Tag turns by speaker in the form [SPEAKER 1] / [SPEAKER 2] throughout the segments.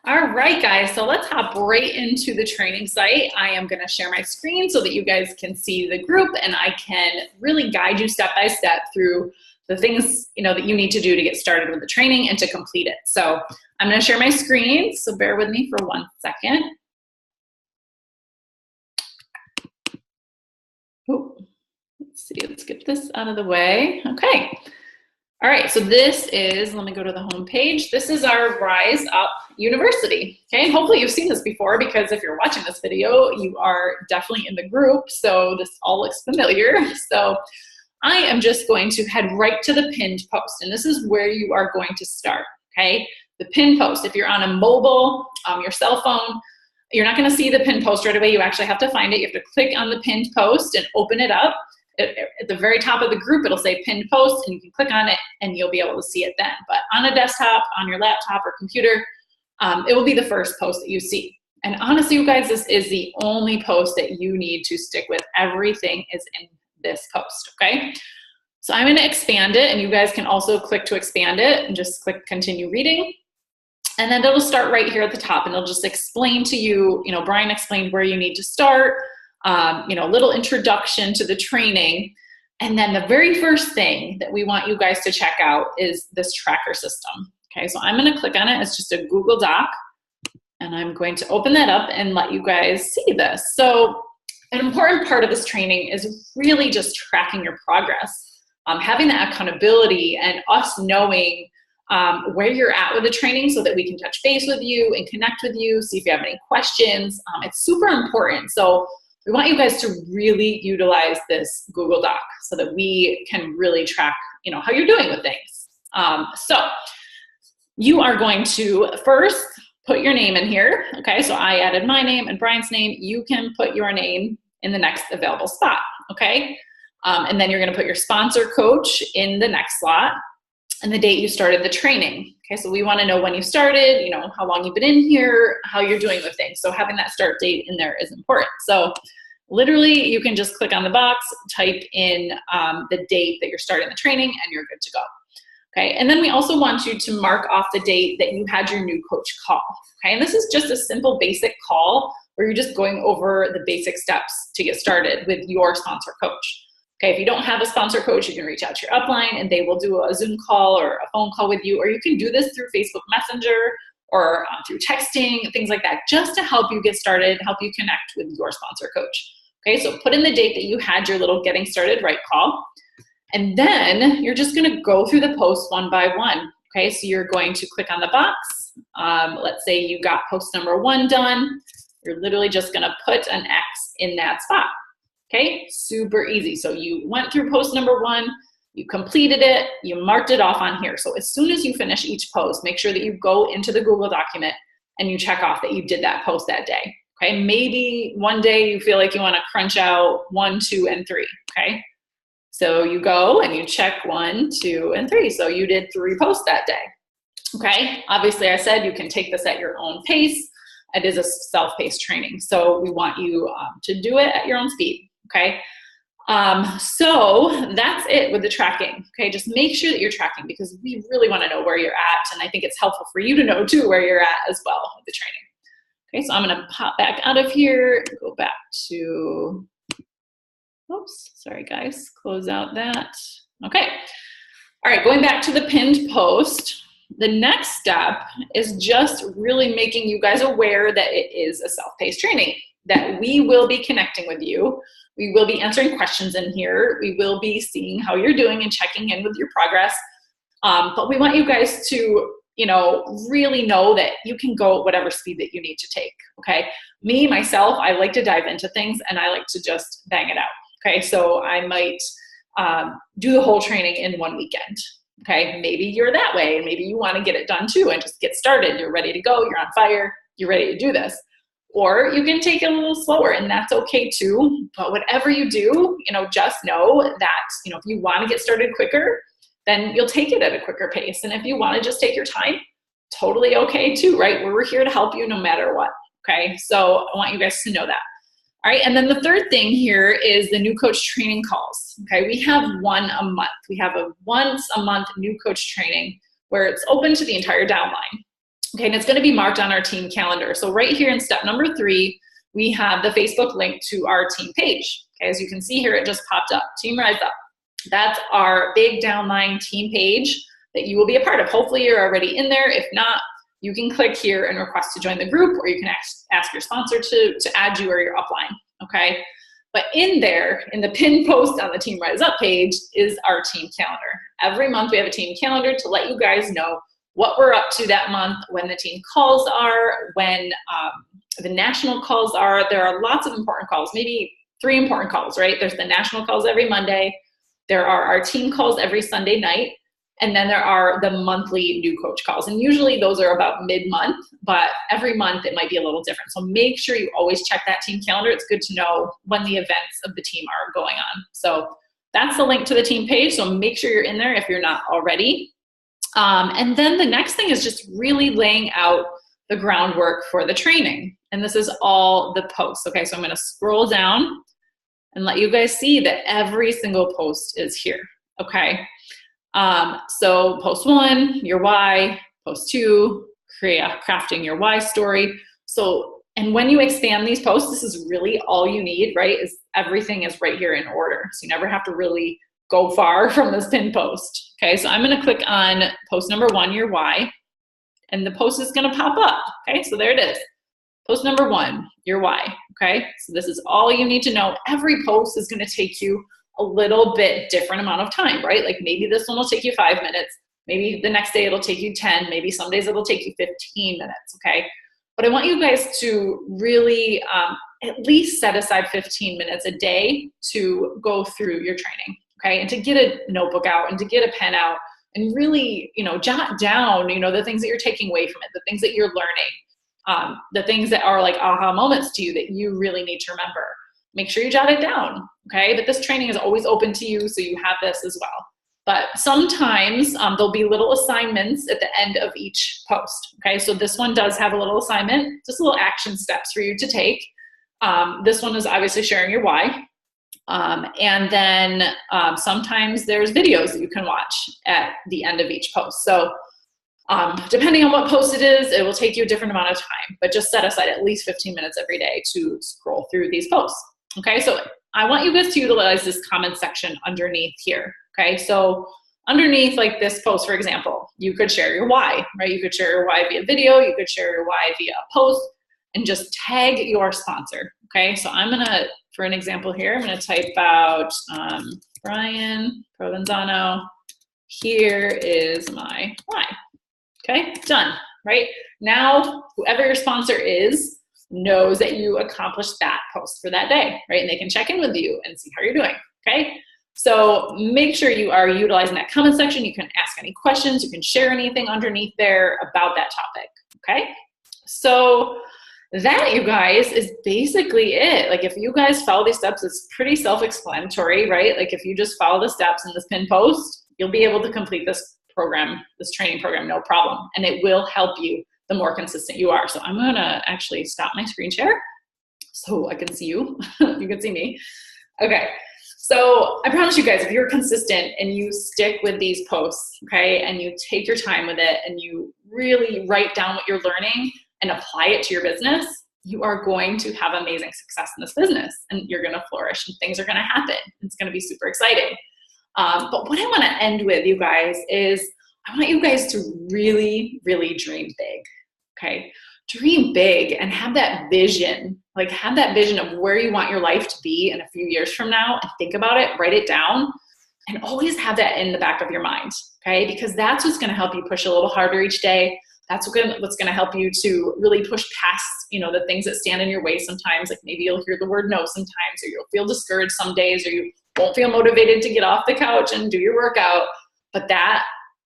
[SPEAKER 1] All right, guys, so let's hop right into the training site. I am going to share my screen so that you guys can see the group and I can really guide you step by step through the things that you need to do to get started with the training and to complete it. So I'm going to share my screen, so bear with me for 1 second. Oh, let's see, let's get this out of the way. Okay. All right, so this is, let me go to the home page. This is our Rise Up University, okay? And hopefully you've seen this before, because if you're watching this video, you are definitely in the group, so this all looks familiar. So I am just going to head right to the pinned post, and this is where you are going to start, okay? The pinned post, if you're on a mobile, your cell phone, you're not gonna see the pinned post right away. You actually have to find it. You have to click on the pinned post and open it up. At the very top of the group, it'll say pinned post, and you can click on it and you'll be able to see it then. But on a desktop, on your laptop or computer, it will be the first post that you see. And honestly, you guys, this is the only post that you need to stick with. Everything is in this post, okay? So I'm gonna expand it, and you guys can also click to expand it and just click continue reading. And then it'll start right here at the top, and it'll just explain to you, Brian explained where you need to start, little introduction to the training. And then the very first thing that we want you guys to check out is this tracker system. Okay, so I'm gonna click on it. It's just a Google Doc, and I'm going to open that up and let you guys see this. So an important part of this training is really just tracking your progress, having that accountability and us knowing where you're at with the training so that we can touch base with you and connect with you, see if you have any questions. It's super important. So we want you guys to really utilize this Google Doc so that we can really track, how you're doing with things. So you are going to first put your name in here. Okay, so I added my name and Brian's name. You can put your name in the next available spot, okay? And then you're gonna put your sponsor coach in the next slot and the date you started the training. Okay, so we wanna know when you started, how long you've been in here, how you're doing with things. So having that start date in there is important. So literally you can just click on the box, type in the date that you're starting the training, and you're good to go. Okay, and then we also want you to mark off the date that you had your new coach call. Okay, and this is just a simple basic call where you're just going over the basic steps to get started with your sponsor coach. Okay, if you don't have a sponsor coach, you can reach out to your upline and they will do a Zoom call or a phone call with you, or you can do this through Facebook Messenger or through texting, things like that, just to help you get started, help you connect with your sponsor coach. Okay, so put in the date that you had your little getting started right call, and then you're just gonna go through the posts one by one. Okay, so you're going to click on the box. Let's say you got post number 1 done. You're literally just gonna put an X in that spot. Okay, super easy. So you went through post number 1, you completed it, you marked it off on here. So as soon as you finish each post, make sure that you go into the Google document and you check off that you did that post that day. Okay, maybe one day you feel like you wanna crunch out 1, 2, and 3, okay? So you go and you check 1, 2, and 3. So you did 3 posts that day, okay? Obviously I said you can take this at your own pace. It is a self-paced training. So we want you to do it at your own speed, okay? So that's it with the tracking, okay? Just make sure that you're tracking, because we really wanna know where you're at, and I think it's helpful for you to know too where you're at as well with the training. Okay, so I'm gonna pop back out of here, go back to, oops, sorry guys, close out that. Okay, all right, going back to the pinned post, the next step is just really making you guys aware that it is a self-paced training, that we will be connecting with you. We will be answering questions in here. We will be seeing how you're doing and checking in with your progress. But we want you guys to, really know that you can go at whatever speed that you need to take, okay? Me, myself, I like to dive into things and I like to just bang it out, okay? So I might do the whole training in 1 weekend, okay? Maybe you're that way, and maybe you wanna get it done too and just get started. You're ready to go, you're on fire, you're ready to do this. Or you can take it a little slower, and that's okay too. But whatever you do, just know that, if you wanna get started quicker, then you'll take it at a quicker pace. And if you wanna just take your time, totally okay too, right? We're here to help you no matter what, okay? So I want you guys to know that. All right, and then the third thing here is the new coach training calls, okay? We have 1 a month. We have a once a month new coach training where it's open to the entire downline. Okay, and it's gonna be marked on our team calendar. So right here in step number 3, we have the Facebook link to our team page. Okay, as you can see here, it just popped up, Team Rise Up. That's our big downline team page that you will be a part of. Hopefully you're already in there. If not, you can click here and request to join the group, or you can ask your sponsor to add you or your upline, okay? But in there, in the pinned post on the Team Rise Up page is our team calendar. Every month we have a team calendar to let you guys know what we're up to that month, when the team calls are, when the national calls are. There are lots of important calls, maybe 3 important calls, right? There's the national calls every Monday. There are our team calls every Sunday night. And then there are the monthly new coach calls. And usually those are about mid-month, but every month it might be a little different. So make sure you always check that team calendar. It's good to know when the events of the team are going on. So that's the link to the team page. So make sure you're in there if you're not already. And then the next thing is just really laying out the groundwork for the training. And this is all the posts. Okay, so I'm gonna scroll down and let you guys see that every single post is here, okay? So post 1, your why, post 2, crafting your why story. So, and when you expand these posts, this is really all you need, right? Is everything is right here in order. So you never have to really go far from this pinned post. Okay, so I'm gonna click on post number 1, your why, and the post is gonna pop up. Okay, so there it is. Post number 1, your why. Okay, so this is all you need to know. Every post is gonna take you a little bit different amount of time, right? Like maybe this one will take you 5 minutes, maybe the next day it'll take you 10, maybe some days it'll take you 15 minutes, okay? But I want you guys to really at least set aside 15 minutes a day to go through your training, okay? And to get a notebook out and to get a pen out and really, jot down, the things that you're taking away from it, the things that you're learning, the things that are like aha moments to you that you really need to remember. Make sure you jot it down, okay? But this training is always open to you, so you have this as well. But sometimes there'll be little assignments at the end of each post, okay? So this one does have a little assignment, just little action steps for you to take. This one is obviously sharing your why. And then sometimes there's videos that you can watch at the end of each post. So depending on what post it is, it will take you a different amount of time, but just set aside at least 15 minutes every day to scroll through these posts. Okay, so I want you guys to utilize this comment section underneath here. Okay, so underneath like this post, for example, you could share your why, right? You could share your why via video, you could share your why via a post, and just tag your sponsor. Okay, so I'm gonna, for an example here, I'm gonna type out Brian Provenzano, here is my why. Okay, done, right? Now, whoever your sponsor is knows that you accomplished that post for that day, right? And they can check in with you and see how you're doing, okay? So make sure you are utilizing that comment section. You can ask any questions. You can share anything underneath there about that topic, okay? So that, you guys, is basically it. Like if you guys follow these steps, it's pretty self-explanatory, right? Like if you just follow the steps in this pinned post, you'll be able to complete this program, this training program, no problem. And it will help you the more consistent you are. So I'm gonna actually stop my screen share so I can see you. You can see me. Okay, so I promise you guys, if you're consistent and you stick with these posts, okay, and you take your time with it and you really write down what you're learning and apply it to your business, you are going to have amazing success in this business and you're gonna flourish and things are gonna happen. It's gonna be super exciting. But what I wanna end with, you guys, is I want you guys to really, really dream big, okay? Dream big and have that vision, like have that vision of where you want your life to be in a few years from now and think about it, write it down, and always have that in the back of your mind, okay? Because that's what's gonna help you push a little harder each day. That's what's gonna help you to really push past, the things that stand in your way sometimes. Like maybe you'll hear the word no sometimes, or you'll feel discouraged some days, or you won't feel motivated to get off the couch and do your workout. But that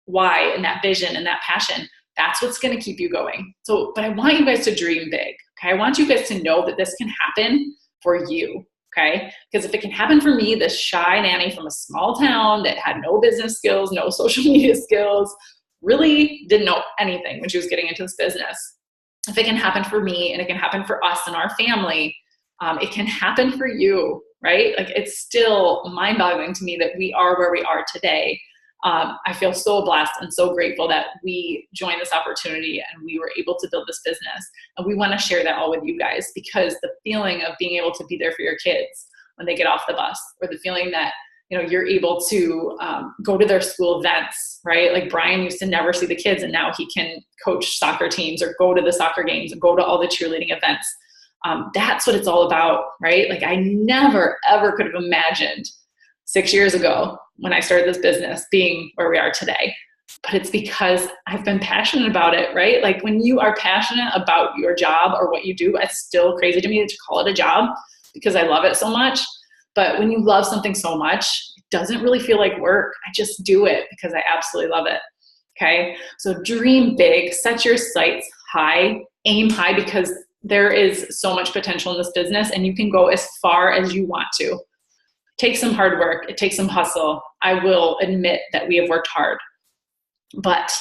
[SPEAKER 1] why and that vision and that passion, that's what's gonna keep you going. So, but I want you guys to dream big, okay? I want you guys to know that this can happen for you, okay? Because if it can happen for me, this shy nanny from a small town that had no business skills, no social media skills, really didn't know anything when she was getting into this business. If it can happen for me and it can happen for us and our family, it can happen for you, right? Like it's still mind-boggling to me that we are where we are today. I feel so blessed and so grateful that we joined this opportunity and we were able to build this business. And we want to share that all with you guys, because the feeling of being able to be there for your kids when they get off the bus, or the feeling that, you know, you're able to go to their school events, right? Like Brian used to never see the kids, and now he can coach soccer teams or go to the soccer games and go to all the cheerleading events. That's what it's all about, right? Like I never, ever could have imagined 6 years ago when I started this business being where we are today. But it's because I've been passionate about it, right? Like when you are passionate about your job or what you do, it's still crazy to me to call it a job because I love it so much. But when you love something so much, it doesn't really feel like work. I just do it because I absolutely love it. Okay. So dream big, set your sights high, aim high, because there is so much potential in this business and you can go as far as you want to. Take some hard work. It takes some hustle. I will admit that we have worked hard, but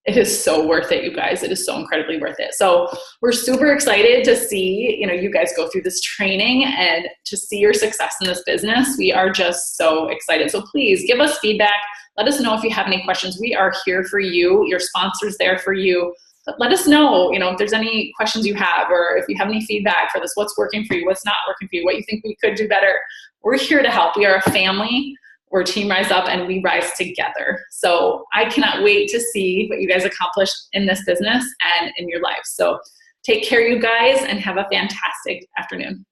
[SPEAKER 1] it is so worth it, you guys. It is so incredibly worth it. So we're super excited to see, you know, you guys go through this training and to see your success in this business. We are just so excited. So please give us feedback. Let us know if you have any questions. We are here for you. Your sponsor's there for you. But let us know, you know, if there's any questions you have, or if you have any feedback for this, what's working for you, what's not working for you, what you think we could do better. We're here to help. We are a family. We're Team Rise Up, and we rise together. So I cannot wait to see what you guys accomplish in this business and in your life. So take care, you guys, and have a fantastic afternoon.